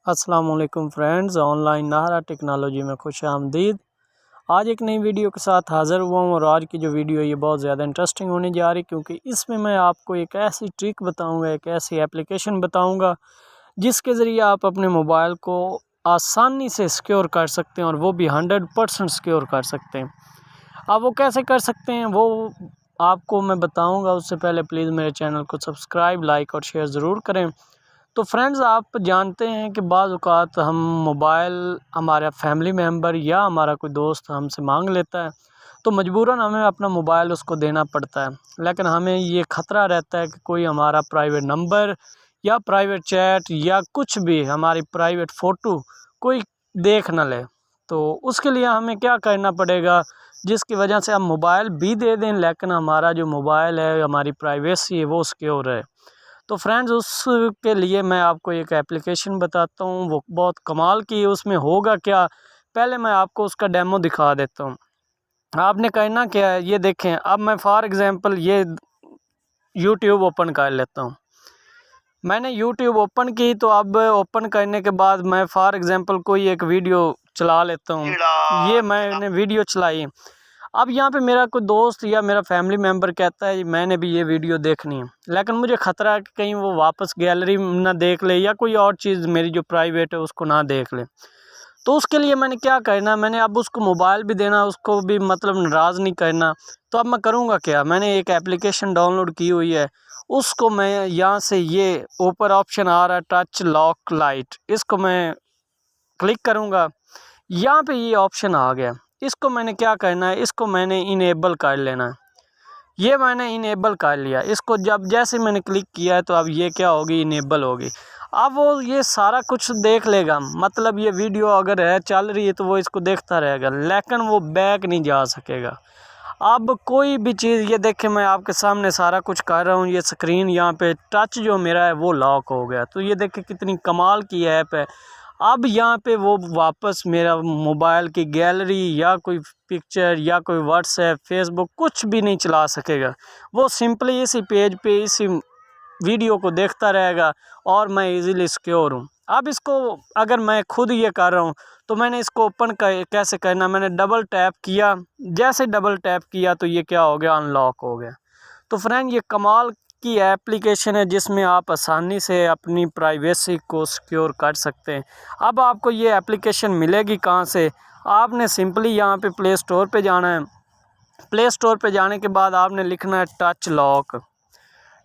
अस्सलाम वालेकुम friends, online Nahra technology में खुश आमदीद। आज एक नई वीडियो के साथ हाज़िर हुआ हूँ और आज की जो वीडियो है ये बहुत ज़्यादा इंटरेस्टिंग होने जा रही, क्योंकि इसमें मैं आपको एक ऐसी ट्रिक बताऊँगा, एक ऐसी एप्लीकेशन बताऊँगा जिसके ज़रिए आप अपने मोबाइल को आसानी से सिक्योर कर सकते हैं और वो भी 100% सिक्योर कर सकते हैं। अब वो कैसे कर सकते हैं वो आपको मैं बताऊँगा। उससे पहले प्लीज़ मेरे चैनल को सब्सक्राइब, लाइक और शेयर ज़रूर करें। तो फ्रेंड्स, आप जानते हैं कि बाज़ औक़ात हम मोबाइल हमारा फैमिली मेम्बर या हमारा कोई दोस्त हमसे मांग लेता है, तो मजबूरन हमें अपना मोबाइल उसको देना पड़ता है। लेकिन हमें ये ख़तरा रहता है कि कोई हमारा प्राइवेट नंबर या प्राइवेट चैट या कुछ भी हमारी प्राइवेट फ़ोटो कोई देख ना ले। तो उसके लिए हमें क्या करना पड़ेगा, जिसकी वजह से हम मोबाइल भी दे दें लेकिन हमारा जो मोबाइल है, हमारी प्राइवेसी है, वो सिक्योर है। तो फ्रेंड्स, उसके लिए मैं आपको एक एप्लीकेशन बताता हूँ, वो बहुत कमाल की है। उसमें होगा क्या, पहले मैं आपको उसका डेमो दिखा देता हूँ। आपने करना क्या है, ये देखें। अब मैं फॉर एग्ज़ाम्पल ये यूट्यूब ओपन कर लेता हूँ। मैंने यूट्यूब ओपन की, तो अब ओपन करने के बाद मैं फॉर एग्ज़ाम्पल कोई एक वीडियो चला लेता हूँ। ये मैंने वीडियो चलाई। अब यहाँ पे मेरा कोई दोस्त या मेरा फैमिली मेम्बर कहता है मैंने भी ये वीडियो देखनी है, लेकिन मुझे ख़तरा है कि कहीं वो वापस गैलरी ना देख ले या कोई और चीज़ मेरी जो प्राइवेट है उसको ना देख ले। तो उसके लिए मैंने क्या करना, मैंने अब उसको मोबाइल भी देना, उसको भी मतलब नाराज़ नहीं करना। तो अब मैं करूँगा क्या, मैंने एक एप्लीकेशन डाउनलोड की हुई है, उसको मैं यहाँ से ये ऊपर ऑप्शन आ रहा है टच लॉक लाइट, इसको मैं क्लिक करूँगा। यहाँ पे ये ऑप्शन आ गया, इसको मैंने क्या करना है, इसको मैंने इनेबल कर लेना है। ये मैंने इनेबल कर लिया। इसको जब जैसे मैंने क्लिक किया है तो अब ये क्या होगी, इनेबल होगी। अब वो ये सारा कुछ देख लेगा, मतलब ये वीडियो अगर है चल रही है तो वो इसको देखता रहेगा, लेकिन वो बैक नहीं जा सकेगा। अब कोई भी चीज़, ये देखें मैं आपके सामने सारा कुछ कर रहा हूँ, ये स्क्रीन यहाँ पे टच जो मेरा है वो लॉक हो गया। तो ये देखें कितनी कमाल की ऐप है। अब यहाँ पे वो वापस मेरा मोबाइल की गैलरी या कोई पिक्चर या कोई व्हाट्सएप, फेसबुक कुछ भी नहीं चला सकेगा। वो सिंपली इसी पेज पे इसी वीडियो को देखता रहेगा और मैं इजीली सिक्योर हूँ। अब इसको अगर मैं खुद ये कर रहा हूँ तो मैंने इसको ओपन कैसे करना, मैंने डबल टैप किया। जैसे डबल टैप किया तो ये क्या हो गया, अनलॉक हो गया। तो फ्रेंड, ये कमाल की एप्लीकेशन है जिसमें आप आसानी से अपनी प्राइवेसी को सिक्योर कर सकते हैं। अब आपको ये एप्लीकेशन मिलेगी कहाँ से, आपने सिंपली यहाँ पे प्ले स्टोर पे जाना है। प्ले स्टोर पे जाने के बाद आपने लिखना है टच लॉक।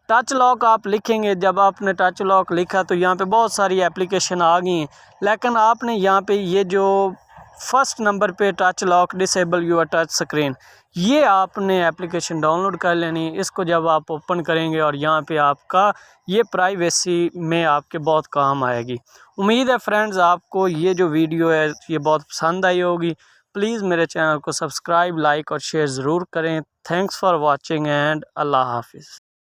टच लॉक आप लिखेंगे, जब आपने टच लॉक लिखा तो यहाँ पे बहुत सारी एप्लीकेशन आ गई हैं, लेकिन आपने यहाँ पे ये जो फर्स्ट नंबर पे touch lock disable your touch screen, ये आपने एप्लीकेशन डाउनलोड कर लेनी है। इसको जब आप ओपन करेंगे और यहाँ पे आपका ये प्राइवेसी में आपके बहुत काम आएगी। उम्मीद है फ्रेंड्स आपको ये जो वीडियो है ये बहुत पसंद आई होगी। प्लीज़ मेरे चैनल को सब्सक्राइब, लाइक और शेयर ज़रूर करें। थैंक्स फॉर वॉचिंग एंड अल्लाह हाफिज़।